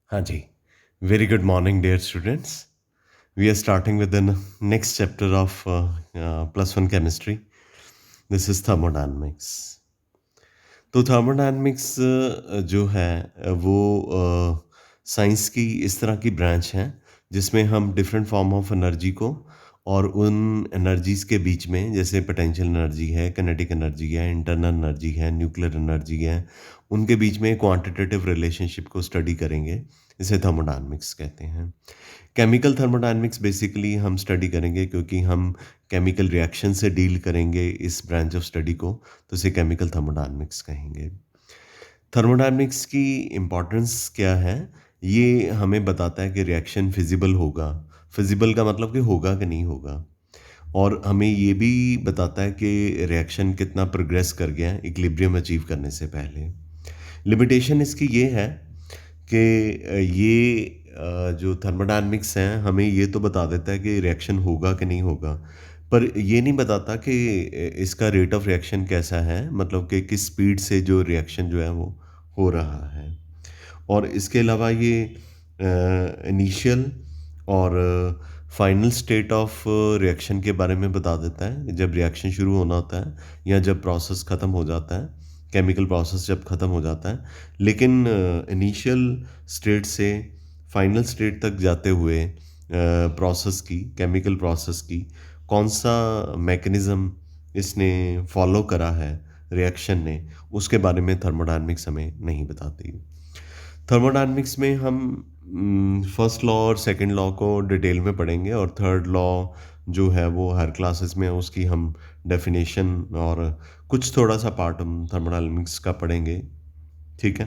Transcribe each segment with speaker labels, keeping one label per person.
Speaker 1: हाँ जी. Very good morning, dear students. We are starting with the next chapter of plus one chemistry. This is thermodynamics. तो thermodynamics जो है वो science की इस तरह की ब्रांच है जिसमें हम डिफरेंट फॉर्म ऑफ एनर्जी को और उन एनर्जीज़ के बीच में जैसे पोटेंशियल एनर्जी है, किनेटिक एनर्जी है, इंटरनल एनर्जी है, न्यूक्लियर एनर्जी है, उनके बीच में क्वांटिटेटिव रिलेशनशिप को स्टडी करेंगे। इसे थर्मोडायनेमिक्स कहते हैं। केमिकल थर्मोडायनेमिक्स बेसिकली हम स्टडी करेंगे क्योंकि हम केमिकल रिएक्शन से डील करेंगे इस ब्रांच ऑफ स्टडी को, तो इसे केमिकल थर्मोडायनेमिक्स कहेंगे। थर्मोडायनेमिक्स की इम्पोर्टेंस क्या है? ये हमें बताता है कि रिएक्शन फिजिबल होगा। फिजिबल का मतलब कि होगा कि नहीं होगा। और हमें ये भी बताता है कि रिएक्शन कितना प्रोग्रेस कर गया है इक्विलिब्रियम अचीव करने से पहले। लिमिटेशन इसकी ये है कि जो थर्मोडायनेमिक्स हैं हमें ये तो बता देता है कि रिएक्शन होगा कि नहीं होगा, पर ये नहीं बताता कि इसका रेट ऑफ रिएक्शन कैसा है, मतलब कि किस स्पीड से जो रिएक्शन जो है वो हो रहा है। और इसके अलावा ये इनिशियल और फाइनल स्टेट ऑफ रिएक्शन के बारे में बता देता है, जब रिएक्शन शुरू होना होता है या जब प्रोसेस ख़त्म हो जाता है, केमिकल प्रोसेस जब ख़त्म हो जाता है। लेकिन इनिशियल स्टेट से फाइनल स्टेट तक जाते हुए प्रोसेस की, केमिकल प्रोसेस की कौन सा मैकेनिज़्म इसने फॉलो करा है रिएक्शन ने, उसके बारे में थर्मोडायनेमिक्स हमें नहीं बताती। थर्मोडायनेमिक्स में हम फर्स्ट लॉ और सेकंड लॉ को डिटेल में पढ़ेंगे और थर्ड लॉ जो है वो हर क्लासेस में उसकी हम डेफिनेशन और कुछ थोड़ा सा पार्ट हम थर्मोडायनेमिक्स का पढ़ेंगे, ठीक है।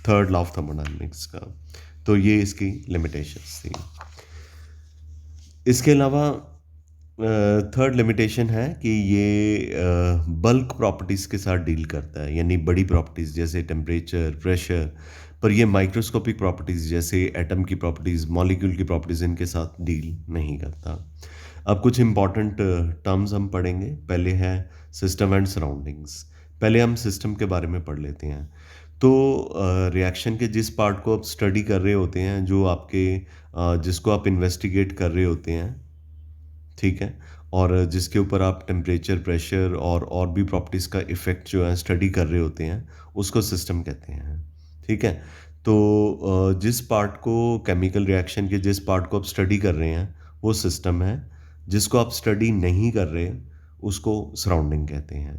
Speaker 1: थर्ड लॉ ऑफ थर्मोडायनेमिक्स का, तो ये इसकी लिमिटेशंस थी। इसके अलावा थर्ड लिमिटेशन है कि ये बल्क प्रॉपर्टीज़ के साथ डील करता है, यानी बड़ी प्रॉपर्टीज़ जैसे टेम्परेचर, प्रेशर, पर ये माइक्रोस्कोपिक प्रॉपर्टीज़ जैसे एटम की प्रॉपर्टीज़, मॉलिक्यूल की प्रॉपर्टीज़ इनके साथ डील नहीं करता। अब कुछ इंपॉर्टेंट टर्म्स हम पढ़ेंगे। पहले है सिस्टम एंड सराउंडिंग्स। पहले हम सिस्टम के बारे में पढ़ लेते हैं। तो रिएक्शन के जिस पार्ट को आप स्टडी कर रहे होते हैं, जो आपके जिसको आप इन्वेस्टिगेट कर रहे होते हैं, ठीक है, और जिसके ऊपर आप टेम्परेचर, प्रेशर और भी प्रॉपर्टीज़ का इफ़ेक्ट जो है स्टडी कर रहे होते हैं, उसको सिस्टम कहते हैं, ठीक है। तो जिस पार्ट को केमिकल रिएक्शन के जिस पार्ट को आप स्टडी कर रहे हैं वो सिस्टम है, जिसको आप स्टडी नहीं कर रहे उसको सराउंडिंग कहते हैं।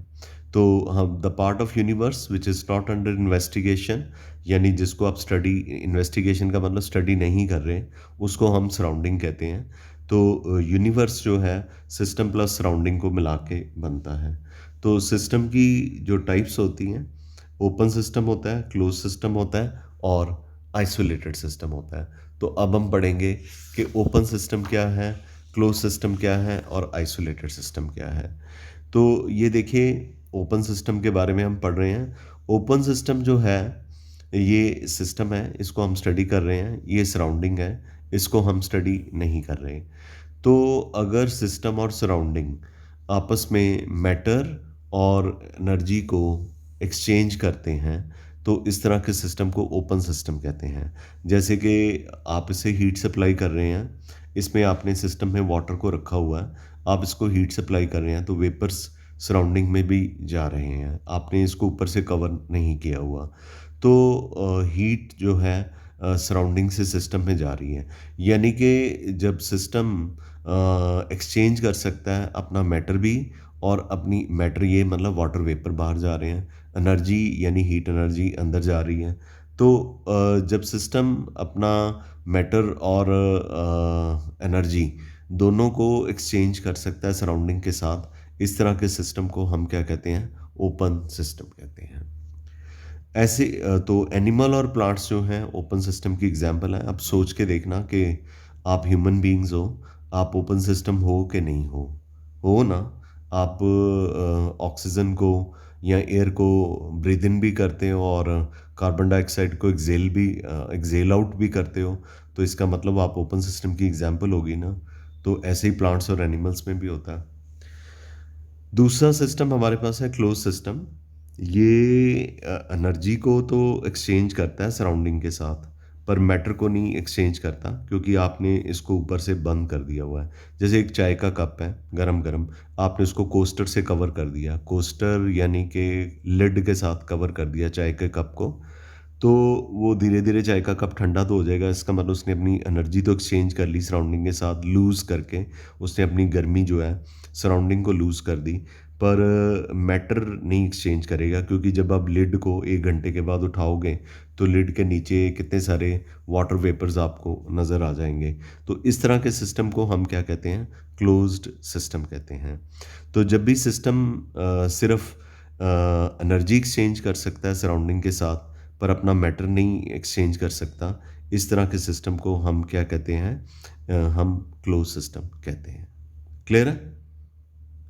Speaker 1: तो हम the part of universe which is not under investigation, यानी जिसको आप स्टडी, इन्वेस्टिगेशन का मतलब स्टडी नहीं कर रहे, उसको हम सराउंडिंग कहते हैं। तो यूनिवर्स जो है सिस्टम प्लस सराउंडिंग को मिला के बनता है। तो सिस्टम की जो टाइप्स होती हैं, ओपन सिस्टम होता है, क्लोज सिस्टम होता है और आइसोलेटेड सिस्टम होता है। तो अब हम पढ़ेंगे कि ओपन सिस्टम क्या है, क्लोज सिस्टम क्या है और आइसोलेटेड सिस्टम क्या है। तो ये देखिए, ओपन सिस्टम के बारे में हम पढ़ रहे हैं। ओपन सिस्टम जो है ये सिस्टम है, इसको हम स्टडी कर रहे हैं, ये सराउंडिंग है, इसको हम स्टडी नहीं कर रहे। तो अगर सिस्टम और सराउंडिंग आपस में मैटर और एनर्जी को एक्सचेंज करते हैं, तो इस तरह के सिस्टम को ओपन सिस्टम कहते हैं। जैसे कि आप इसे हीट सप्लाई कर रहे हैं, इसमें आपने सिस्टम में वाटर को रखा हुआ है, आप इसको हीट सप्लाई कर रहे हैं, तो वेपर्स सराउंडिंग में भी जा रहे हैं, आपने इसको ऊपर से कवर नहीं किया हुआ। तो हीट जो है सराउंडिंग से सिस्टम में जा रही है। यानी कि जब सिस्टम एक्सचेंज कर सकता है अपना मैटर भी और अपनी मैटर, ये मतलब वाटर वेपर बाहर जा रहे हैं, एनर्जी यानी हीट एनर्जी अंदर जा रही है। तो जब सिस्टम अपना मैटर और एनर्जी दोनों को एक्सचेंज कर सकता है सराउंडिंग के साथ, इस तरह के सिस्टम को हम क्या कहते हैं? ओपन सिस्टम कहते हैं। ऐसे तो एनिमल और प्लांट्स जो हैं ओपन सिस्टम की एग्जांपल हैं। अब सोच के देखना कि आप ह्यूमन बीइंग्स हो, आप ओपन सिस्टम हो कि नहीं हो? हो ना? आप ऑक्सीजन को या एयर को ब्रीथ इन भी करते हो और कार्बन डाइऑक्साइड को एक्सेल आउट भी करते हो, तो इसका मतलब आप ओपन सिस्टम की एग्जांपल होगी ना। तो ऐसे ही प्लांट्स और एनिमल्स में भी होता है। दूसरा सिस्टम हमारे पास है क्लोज सिस्टम। ये एनर्जी को तो एक्सचेंज करता है सराउंडिंग के साथ, पर मैटर को नहीं एक्सचेंज करता क्योंकि आपने इसको ऊपर से बंद कर दिया हुआ है। जैसे एक चाय का कप है गरम-गरम, आपने उसको कोस्टर से कवर कर दिया। कोस्टर यानी कि लिड के साथ कवर कर दिया चाय के कप को, तो वो धीरे-धीरे चाय का कप ठंडा तो हो जाएगा, इसका मतलब उसने अपनी एनर्जी तो एक्सचेंज कर ली सराउंडिंग के साथ लूज़ करके, उसने अपनी गर्मी जो है सराउंडिंग को लूज़ कर दी। पर मैटर नहीं एक्सचेंज करेगा क्योंकि जब आप लिड को 1 घंटे के बाद उठाओगे, तो लिड के नीचे कितने सारे वाटर वेपर्स आपको नज़र आ जाएँगे। तो इस तरह के सिस्टम को हम क्या कहते हैं? क्लोज़्ड सिस्टम कहते हैं। तो जब भी सिस्टम सिर्फ़ एनर्जी एक्सचेंज कर सकता है सराउंडिंग के साथ, पर अपना मैटर नहीं एक्सचेंज कर सकता, इस तरह के सिस्टम को हम क्या कहते हैं? हम क्लोज़ सिस्टम कहते हैं। क्लियर है?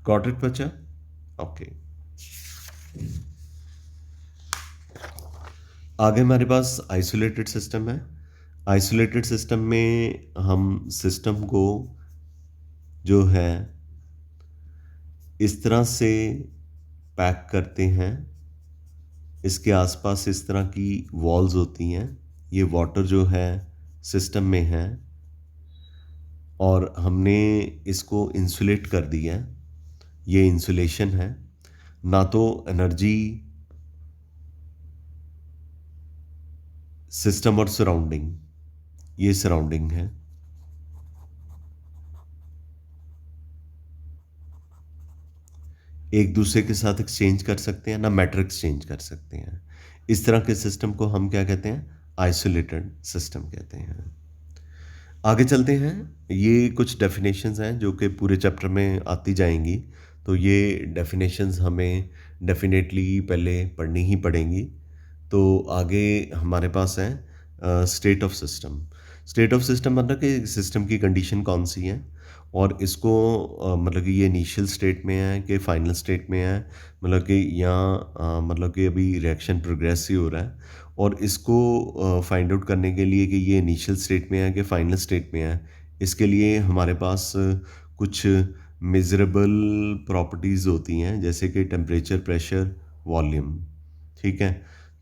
Speaker 1: गॉट इट बच्चा? ओके। आगे हमारे पास आइसोलेटेड सिस्टम है। आइसोलेटेड सिस्टम में हम सिस्टम को जो है इस तरह से पैक करते हैं, इसके आसपास इस तरह की वॉल्स होती हैं। ये वाटर जो है सिस्टम में है और हमने इसको इंसुलेट कर दिया है। ये इंसुलेशन है, ना तो एनर्जी सिस्टम और सराउंडिंग, ये सराउंडिंग है। एक दूसरे के साथ एक्सचेंज कर सकते हैं, ना मैटर एक्सचेंज कर सकते हैं। इस तरह के सिस्टम को हम क्या कहते हैं? आइसोलेटेड सिस्टम कहते हैं। आगे चलते हैं। ये कुछ डेफिनेशंस हैं जो कि पूरे चैप्टर में आती जाएंगी, तो ये डेफिनेशंस हमें डेफिनेटली पहले पढ़नी ही पड़ेंगी। तो आगे हमारे पास है state of system. State of system मतलब कि सिस्टम की कंडीशन कौन सी है और इसको मतलब कि ये इनिशियल स्टेट में है कि फाइनल स्टेट में है, मतलब कि यहाँ मतलब कि अभी रिएक्शन प्रोग्रेस ही हो रहा है, और इसको फाइंड आउट करने के लिए कि ये इनिशियल स्टेट में है कि फाइनल स्टेट में है, इसके लिए हमारे पास कुछ मेज़रेबल प्रॉपर्टीज़ होती हैं जैसे कि टेम्परेचर, प्रेशर, वॉल्यूम। ठीक है?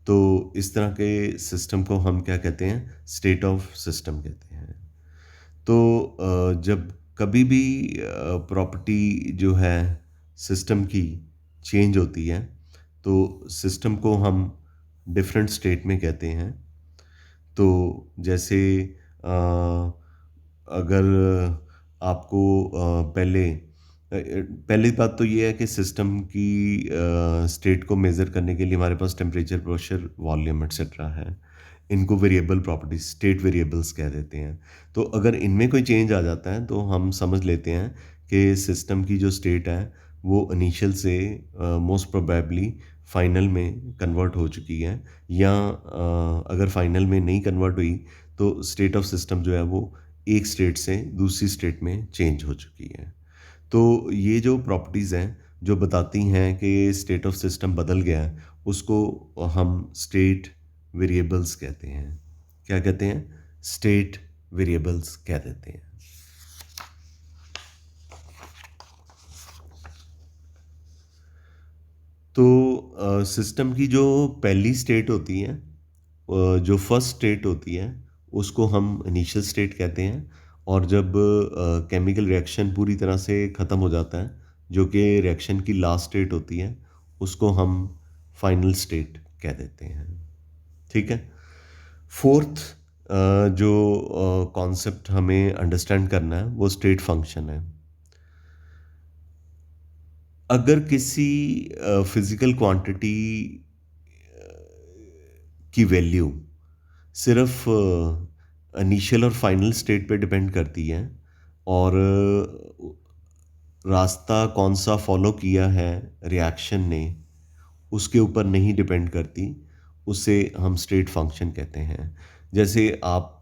Speaker 1: तो इस तरह के सिस्टम को हम क्या कहते हैं? स्टेट ऑफ सिस्टम कहते हैं। तो जब कभी भी प्रॉपर्टी जो है सिस्टम की चेंज होती है, तो सिस्टम को हम डिफरेंट स्टेट में कहते हैं। तो जैसे अगर आपको पहली बात तो ये है कि सिस्टम की स्टेट को मेज़र करने के लिए हमारे पास टेम्परेचर, प्रेशर, वॉल्यूम एटसेट्रा है। इनको वेरिएबल प्रॉपर्टीज, स्टेट वेरिएबल्स कह देते हैं। तो अगर इनमें कोई चेंज आ जाता है तो हम समझ लेते हैं कि सिस्टम की जो स्टेट है वो इनिशियल से मोस्ट प्रोबेबली फाइनल में कन्वर्ट हो चुकी है, या अगर फाइनल में नहीं कन्वर्ट हुई तो स्टेट ऑफ सिस्टम जो है वो एक स्टेट से दूसरी स्टेट में चेंज हो चुकी है। तो ये जो प्रॉपर्टीज़ हैं जो बताती हैं कि स्टेट ऑफ सिस्टम बदल गया है, उसको हम स्टेट वेरिएबल्स कहते हैं। क्या कहते हैं? स्टेट वेरिएबल्स कह देते हैं। तो सिस्टम की जो पहली स्टेट होती है, जो फर्स्ट स्टेट होती है, उसको हम इनिशियल स्टेट कहते हैं। और जब केमिकल रिएक्शन पूरी तरह से ख़त्म हो जाता है, जो कि रिएक्शन की लास्ट स्टेट होती है, उसको हम फाइनल स्टेट कह देते हैं। ठीक है? फोर्थ जो कॉन्सेप्ट हमें अंडरस्टैंड करना है वो स्टेट फंक्शन है। अगर किसी फिजिकल क्वांटिटी की वैल्यू सिर्फ इनिशियल और फाइनल स्टेट पे डिपेंड करती है, और रास्ता कौन सा फॉलो किया है रिएक्शन ने उसके ऊपर नहीं डिपेंड करती, उसे हम स्टेट फंक्शन कहते हैं। जैसे आप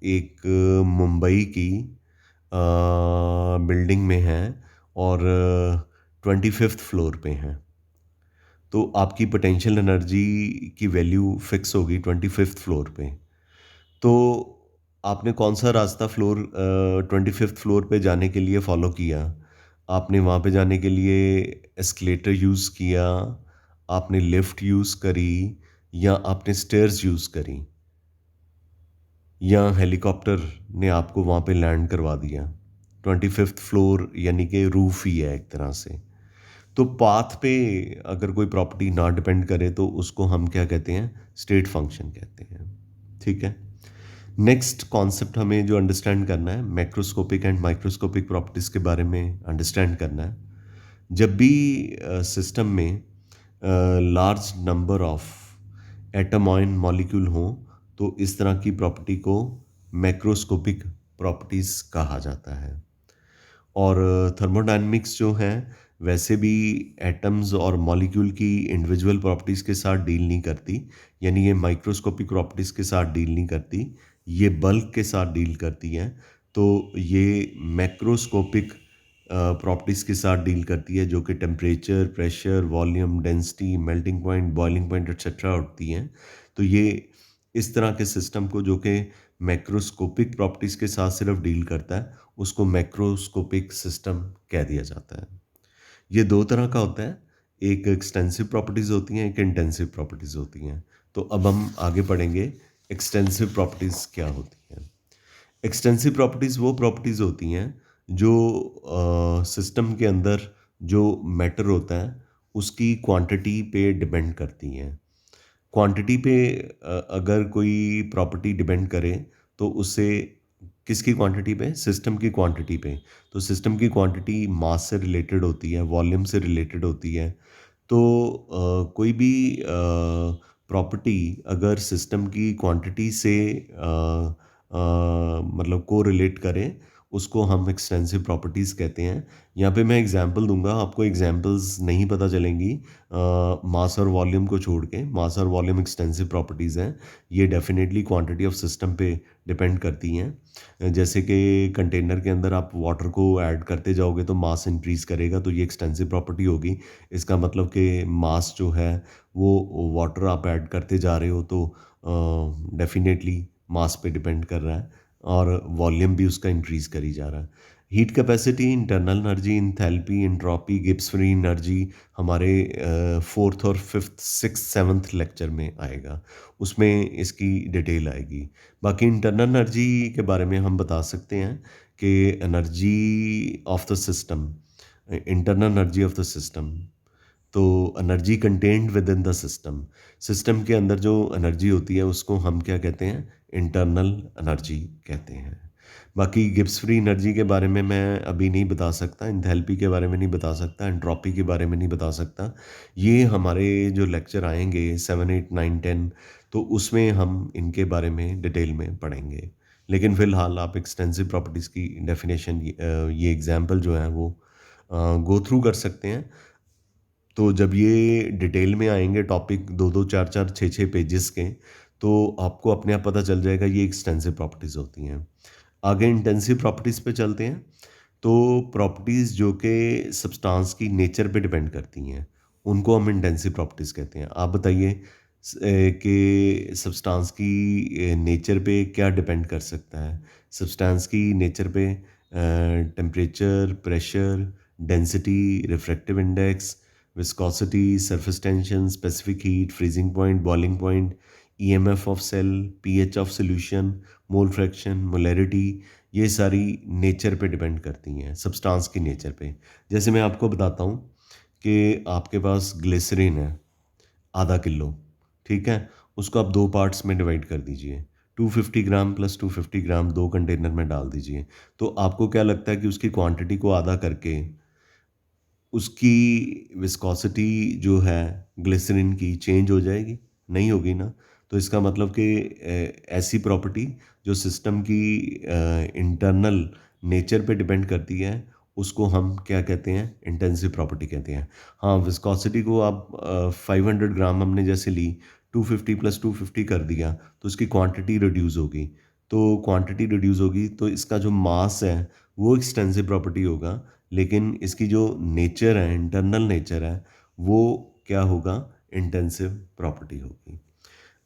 Speaker 1: एक मुंबई की बिल्डिंग में हैं और 25th फ्लोर पे हैं, तो आपकी पोटेंशियल एनर्जी की वैल्यू फिक्स होगी 25th फ्लोर पे। तो आपने कौन सा रास्ता 25th फ्लोर पे जाने के लिए फॉलो किया? आपने वहाँ पे जाने के लिए एस्केलेटर यूज़ किया, आपने लिफ्ट यूज़ करी, या आपने स्टेयर्स यूज़ करी? या हेलीकॉप्टर ने आपको वहाँ पे लैंड करवा दिया, 25th फ्लोर यानी कि रूफ ही है एक तरह से। तो पाथ पे अगर कोई प्रॉपर्टी ना डिपेंड करे तो उसको हम क्या कहते हैं, स्टेट फंक्शन कहते हैं। ठीक है। नेक्स्ट कॉन्सेप्ट हमें जो अंडरस्टैंड करना है, मैक्रोस्कोपिक एंड माइक्रोस्कोपिक प्रॉपर्टीज़ के बारे में अंडरस्टैंड करना है। जब भी सिस्टम में large number of atom on molecule हो तो इस तरह की प्रॉपर्टी को मैक्रोस्कोपिक प्रॉपर्टीज़ कहा जाता है। और थर्मोडायनेमिक्स जो है वैसे भी एटम्स और मॉलिक्यूल की इंडिविजुअल प्रॉपर्टीज़ के साथ डील नहीं करती, यानी ये माइक्रोस्कोपिक प्रॉपर्टीज़ के साथ डील नहीं करती, ये बल्क के साथ डील करती हैं। तो ये मैक्रोस्कोपिक प्रॉपर्टीज़ के साथ डील करती है, जो कि temperature, pressure, volume, density, melting point, boiling point etcetera होती हैं। तो ये इस तरह के सिस्टम को जो कि मैक्रोस्कोपिक प्रॉपर्टीज़ के साथ सिर्फ डील करता है, उसको मैक्रोस्कोपिक सिस्टम कह दिया जाता है। ये दो तरह का होता है, एक एक्सटेंसिव प्रॉपर्टीज़ होती हैं, एक इंटेंसिव प्रॉपर्टीज़ होती हैं। तो अब हम आगे पढ़ेंगे एक्सटेंसिव प्रॉपर्टीज़ क्या होती हैं। एक्सटेंसिव प्रॉपर्टीज़ वो प्रॉपर्टीज़ होती हैं जो सिस्टम के अंदर जो मैटर होता है उसकी क्वांटिटी पे डिपेंड करती हैं। क्वांटिटी पे अगर कोई प्रॉपर्टी डिपेंड करे तो उससे किसकी क्वांटिटी पे, सिस्टम की क्वांटिटी पे। तो सिस्टम की क्वांटिटी मास से रिलेटेड होती है, वॉल्यूम से रिलेटेड होती है। तो कोई भी प्रॉपर्टी अगर सिस्टम की क्वांटिटी से मतलब को रिलेट करें, उसको हम एक्सटेंसिव प्रॉपर्टीज़ कहते हैं। यहाँ पे मैं एग्जांपल दूंगा, आपको एग्जांपल्स नहीं पता चलेंगी मास और वॉल्यूम को छोड़ के। मास और वॉल्यूम एक्सटेंसिव प्रॉपर्टीज़ हैं, ये डेफिनेटली क्वांटिटी ऑफ सिस्टम पे डिपेंड करती हैं। जैसे कि कंटेनर के अंदर आप वाटर को ऐड करते जाओगे तो मास इंक्रीज़ करेगा, तो ये एक्सटेंसिव प्रॉपर्टी होगी। इसका मतलब कि मास जो है वो वाटर आप ऐड करते जा रहे हो तो डेफिनेटली मास पे डिपेंड कर रहा है, और वॉल्यूम भी उसका इंक्रीज़ करी जा रहा है। Heat capacity, internal energy, enthalpy, entropy, Gibbs free energy हमारे फोर्थ और फिफ्थ सिक्स सेवन्थ लेक्चर में आएगा, उसमें इसकी डिटेल आएगी। बाकी इंटरनल एनर्जी के बारे में हम बता सकते हैं कि energy of the system, internal energy of the system, तो energy contained within the system, system के अंदर जो एनर्जी होती है उसको हम क्या कहते हैं, इंटरनल एनर्जी कहते हैं। बाकी गिब्स फ्री एनर्जी के बारे में मैं अभी नहीं बता सकता, इंथैल्पी के बारे में नहीं बता सकता, एंट्रोपी के बारे में नहीं बता सकता। ये हमारे जो लेक्चर आएंगे 7, 8, 9, 10, तो उसमें हम इनके बारे में डिटेल में पढ़ेंगे। लेकिन फ़िलहाल आप एक्सटेंसिव प्रॉपर्टीज़ की डेफिनेशन, ये एग्जाम्पल जो है वो गो थ्रू कर सकते हैं। तो जब ये डिटेल में आएंगे टॉपिक, दो दो चार चार छः छः पेजेस के, तो आपको अपने आप पता चल जाएगा ये एक्सटेंसिव प्रॉपर्टीज़ होती हैं। आगे इंटेंसिव प्रॉपर्टीज़ पे चलते हैं। तो प्रॉपर्टीज़ जो कि सब्सटेंस की नेचर पे डिपेंड करती हैं, उनको हम इंटेंसिव प्रॉपर्टीज़ कहते हैं। आप बताइए कि सब्सटेंस की नेचर पे क्या डिपेंड कर सकता है। सब्सटेंस की नेचर पे temperature, pressure, density, refractive index, viscosity, surface tension, specific heat, freezing point, boiling point, EMF of cell, pH of solution, mole fraction, molarity, ये सारी नेचर पे डिपेंड करती हैं, सब्सटेंस की नेचर पे। जैसे मैं आपको बताता हूँ कि आपके पास ग्लिसरीन है आधा किलो, ठीक है, उसको आप दो पार्ट्स में डिवाइड कर दीजिए, 250 ग्राम प्लस 250 ग्राम दो कंटेनर में डाल दीजिए। तो आपको क्या लगता है कि उसकी क्वांटिटी को आधा करके उसकी विस्कोसिटी जो है ग्लिसरीन की चेंज हो जाएगी? नहीं होगी ना। तो इसका मतलब कि ऐसी प्रॉपर्टी जो सिस्टम की इंटरनल नेचर पे डिपेंड करती है, उसको हम क्या कहते हैं, इंटेंसिव प्रॉपर्टी कहते हैं। हाँ, विस्कोसिटी को आप 500 ग्राम हमने जैसे ली, 250 प्लस 250 कर दिया तो उसकी क्वांटिटी रिड्यूस होगी। तो क्वांटिटी रिड्यूस होगी तो इसका जो मास है वो एक्सटेंसिव प्रॉपर्टी होगा, लेकिन इसकी जो नेचर है, इंटरनल नेचर है, वो क्या होगा, इंटेंसिव प्रॉपर्टी होगी।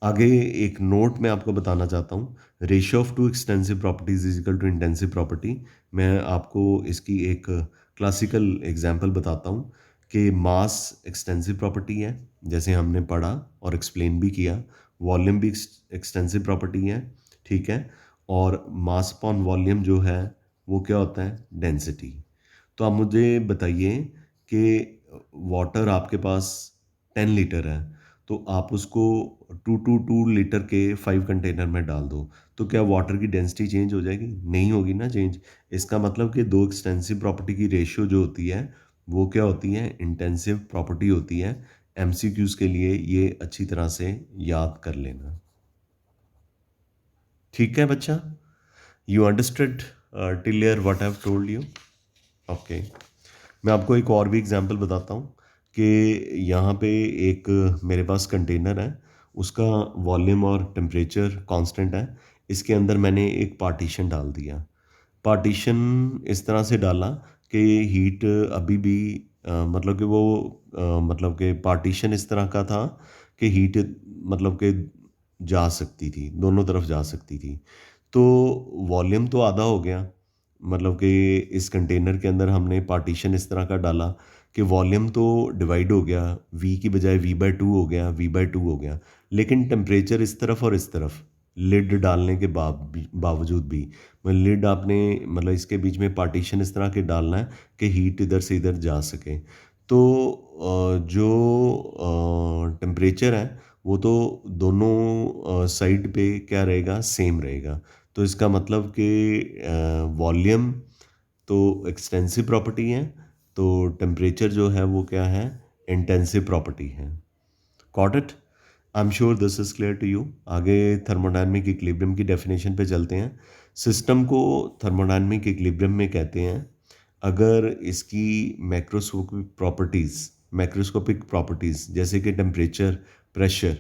Speaker 1: आगे एक नोट मैं आपको बताना चाहता हूँ, ratio of two extensive properties is equal to intensive property. मैं आपको इसकी एक क्लासिकल एग्जांपल बताता हूँ कि मास एक्सटेंसिव प्रॉपर्टी है, जैसे हमने पढ़ा और एक्सप्लेन भी किया। वॉल्यूम भी एक्सटेंसिव प्रॉपर्टी है, ठीक है? और मास अपॉन वॉल्यूम जो है वो क्या होता है? डेंसिटी। तो आप मुझे बताइए कि वाटर आपके पास 10 लीटर है, तो आप उसको 2 लीटर के 5 कंटेनर में डाल दो, तो क्या वाटर की डेंसिटी चेंज हो जाएगी? नहीं होगी ना चेंज। इसका मतलब कि दो एक्सटेंसिव प्रॉपर्टी की रेशियो जो होती है वो क्या होती है? इंटेंसिव प्रॉपर्टी होती है। एमसीक्यूज के लिए ये अच्छी तरह से याद कर लेना। ठीक है बच्चा? You understood till here what I have told you? Okay. मैं आपको एक और भी एग्जांपल बताता हूँ कि यहाँ पे एक मेरे पास कंटेनर है, उसका वॉल्यूम और टेम्परेचर कांस्टेंट है। इसके अंदर मैंने एक पार्टीशन डाल दिया। पार्टीशन इस तरह से डाला कि हीट अभी भी मतलब कि वो मतलब कि पार्टीशन इस तरह का था कि हीट मतलब कि जा सकती थी, दोनों तरफ जा सकती थी। तो वॉल्यूम तो आधा हो गया, मतलब कि इस कंटेनर के अंदर हमने पार्टीशन इस तरह का डाला कि वॉल्यूम तो डिवाइड हो गया, वी की बजाय V/2 हो गया, V/2 हो गया। लेकिन टेम्परेचर इस तरफ और इस तरफ लिड डालने के बावजूद भी, मतलब लिड आपने मतलब इसके बीच में पार्टीशन इस तरह के डालना है कि हीट इधर से इधर जा सके। तो जो टेम्परेचर है वो तो दोनों साइड पे क्या रहेगा? सेम रहेगा। तो इसका मतलब कि वॉल्यूम तो एक्सटेंसिव प्रॉपर्टी है, तो टेम्परेचर जो है वो क्या है? इंटेंसिव प्रॉपर्टी है। Got it? I am sure this is clear to you. आगे थर्मोडायनेमिक इक्विलिब्रियम की डेफिनेशन पे चलते हैं। सिस्टम को थर्मोडायनेमिक इक्विलिब्रियम में कहते हैं अगर इसकी मैक्रोस्कोपिक प्रॉपर्टीज जैसे कि temperature, pressure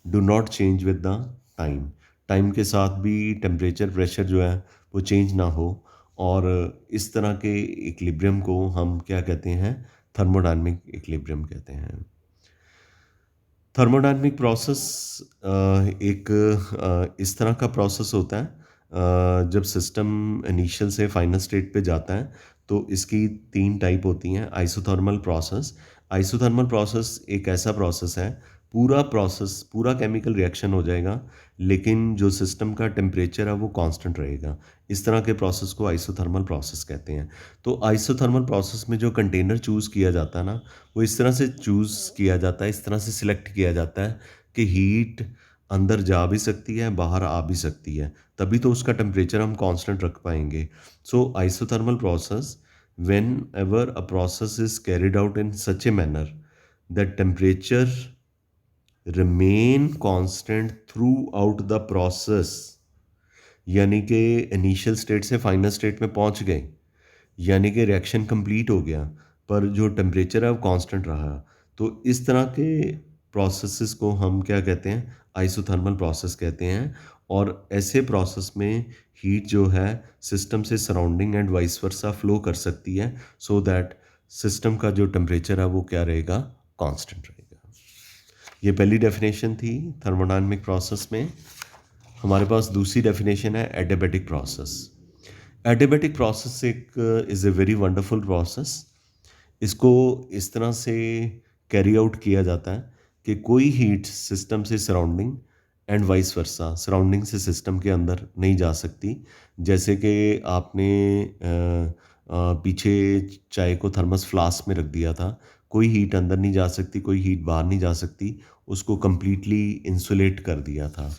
Speaker 1: do not change with the time. Time के साथ भी टेम्परेचर, प्रेशर जो है वो चेंज ना हो, और इस तरह के इक्विलिब्रियम को हम क्या कहते हैं? थर्मोडायनेमिक इक्विलिब्रियम कहते हैं। थर्मोडायनेमिक प्रोसेस एक इस तरह का प्रोसेस होता है जब सिस्टम इनिशियल से फाइनल स्टेट पे जाता है, तो इसकी तीन टाइप होती हैं। Isothermal process. आइसोथर्मल प्रोसेस एक ऐसा प्रोसेस है, पूरा केमिकल रिएक्शन हो जाएगा, लेकिन जो सिस्टम का टेम्परेचर है वो कांस्टेंट रहेगा। इस तरह के प्रोसेस को आइसोथर्मल प्रोसेस कहते हैं। तो आइसोथर्मल प्रोसेस में जो कंटेनर चूज़ किया जाता है ना, वो इस तरह से चूज़ किया जाता है, इस तरह से सिलेक्ट किया जाता है कि हीट अंदर जा भी सकती है, बाहर आ भी सकती है, तभी तो उसका टेम्परेचर हम कांस्टेंट रख पाएंगे। So isothermal process, whenever a process is carried out in such a manner that temperature remain constant throughout the process, यानी कि इनिशियल स्टेट से फाइनल स्टेट में पहुंच गए, यानी कि रिएक्शन कंप्लीट हो गया, पर जो टेम्परेचर है वो कांस्टेंट रहा। तो इस तरह के प्रोसेसेस को हम क्या कहते हैं? आइसोथर्मल प्रोसेस कहते हैं। और ऐसे प्रोसेस में हीट जो है सिस्टम से surrounding and vice versa flow कर सकती है, सो दैट सिस्टम का जो टेम्परेचर है वो क्या रहेगा? कांस्टेंट रहेगा। ये पहली डेफिनेशन थी थर्मोडायनेमिक प्रोसेस में। हमारे पास दूसरी डेफिनेशन है एडियाबैटिक प्रोसेस। एडियाबैटिक प्रोसेस एक is a very wonderful process. इसको इस तरह से कैरी आउट किया जाता है कि कोई हीट सिस्टम से surrounding and vice versa, surrounding से सिस्टम के अंदर नहीं जा सकती। जैसे कि आपने पीछे चाय को थर्मस फ्लास्क में रख दिया था, कोई हीट अंदर नहीं जा सकती, कोई हीट बाहर नहीं जा सकती, उसको कंप्लीटली इंसुलेट कर दिया था।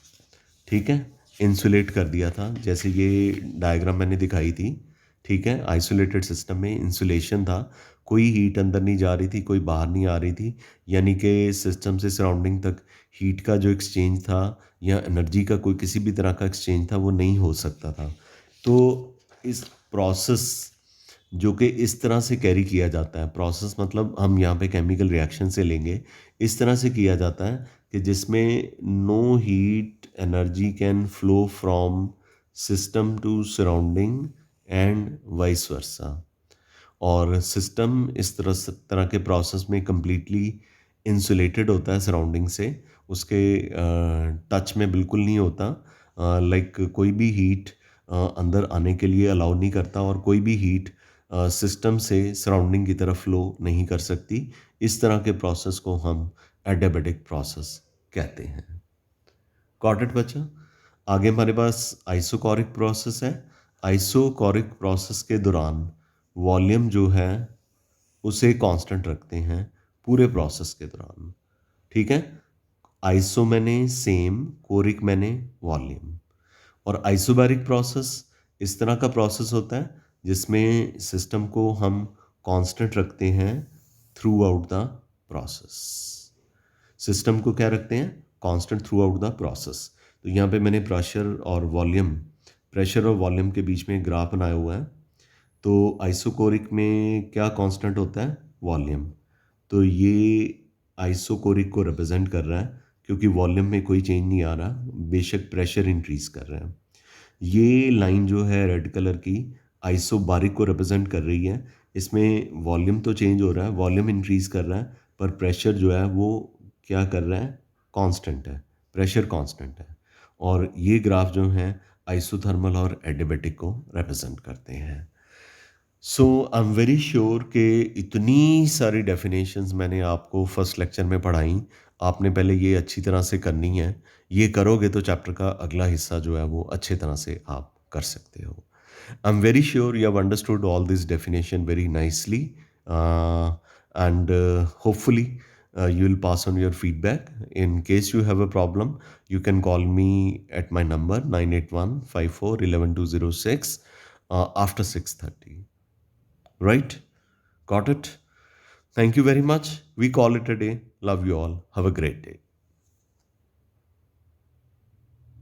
Speaker 1: ठीक है? इंसुलेट कर दिया था, जैसे ये डायग्राम मैंने दिखाई थी। ठीक है? आइसोलेटेड सिस्टम में इंसुलेशन था, कोई हीट अंदर नहीं जा रही थी, कोई बाहर नहीं आ रही थी, यानी कि सिस्टम से सराउंडिंग तक हीट का जो एक्सचेंज था या एनर्जी का कोई किसी भी तरह का एक्सचेंज था वो नहीं हो सकता था। तो इस प्रोसेस जो कि इस तरह से कैरी किया जाता है, प्रोसेस मतलब हम यहाँ पे केमिकल रिएक्शन से लेंगे, इस तरह से किया जाता है कि जिसमें no heat energy can flow from system to surrounding and vice versa. और सिस्टम इस तरह के प्रोसेस में कम्प्लीटली इंसुलेटेड होता है सराउंडिंग से, उसके टच में बिल्कुल नहीं होता। लाइक कोई भी हीट अंदर आने के लिए अलाउ नहीं करता, और कोई भी हीट सिस्टम से सराउंडिंग की तरफ फ्लो नहीं कर सकती। इस तरह के प्रोसेस को हम एडियाबैटिक प्रोसेस कहते हैं। गॉट इट बच्चा? आगे हमारे पास आइसोकोरिक प्रोसेस है। आइसोकोरिक प्रोसेस के दौरान वॉल्यूम जो है उसे कांस्टेंट रखते हैं पूरे प्रोसेस के दौरान। ठीक है। आइसो मैंने सेम, कोरिक मैंने वॉल्यूम। और आइसोबैरिक प्रोसेस इस तरह का प्रोसेस होता है जिसमें सिस्टम को हम कांस्टेंट रखते हैं through out the process. System को क्या रखते हैं? Constant throughout the process. तो यहाँ पे मैंने प्रेशर और वॉल्यूम के बीच में ग्राफ बनाया हुआ है। तो आइसोकोरिक में क्या कांस्टेंट होता है? वॉल्यूम। तो ये आइसोकोरिक को रिप्रेजेंट कर रहा है क्योंकि वॉल्यूम में कोई चेंज नहीं आ रहा, बेशक प्रेशर इंक्रीज कर रहे हैं। ये लाइन जो है रेड कलर की आइसोबारिक को रिप्रेजेंट कर रही है। इसमें वॉल्यूम तो चेंज हो रहा है, वॉल्यूम इंक्रीज कर रहा है, पर प्रेशर जो है वो क्या कर रहा है? कांस्टेंट है, प्रेशर कांस्टेंट है। और ये ग्राफ जो है आइसोथर्मल और एडियाबैटिक को रिप्रेजेंट करते हैं। सो आई एम वेरी श्योर कि इतनी सारी डेफिनेशंस मैंने आपको फर्स्ट लेक्चर में पढ़ाई, आपने पहले ये अच्छी तरह से करनी है। ये करोगे तो चैप्टर का अगला हिस्सा जो है वो अच्छे तरह से आप कर सकते हो। I am very sure you have understood all this definition very nicely and hopefully you will pass on your feedback. In case you have a problem, you can call me at my number 98154 11206 after 6:30. Right? Got it? Thank you very much. We call it a day. Love you all. Have a great day.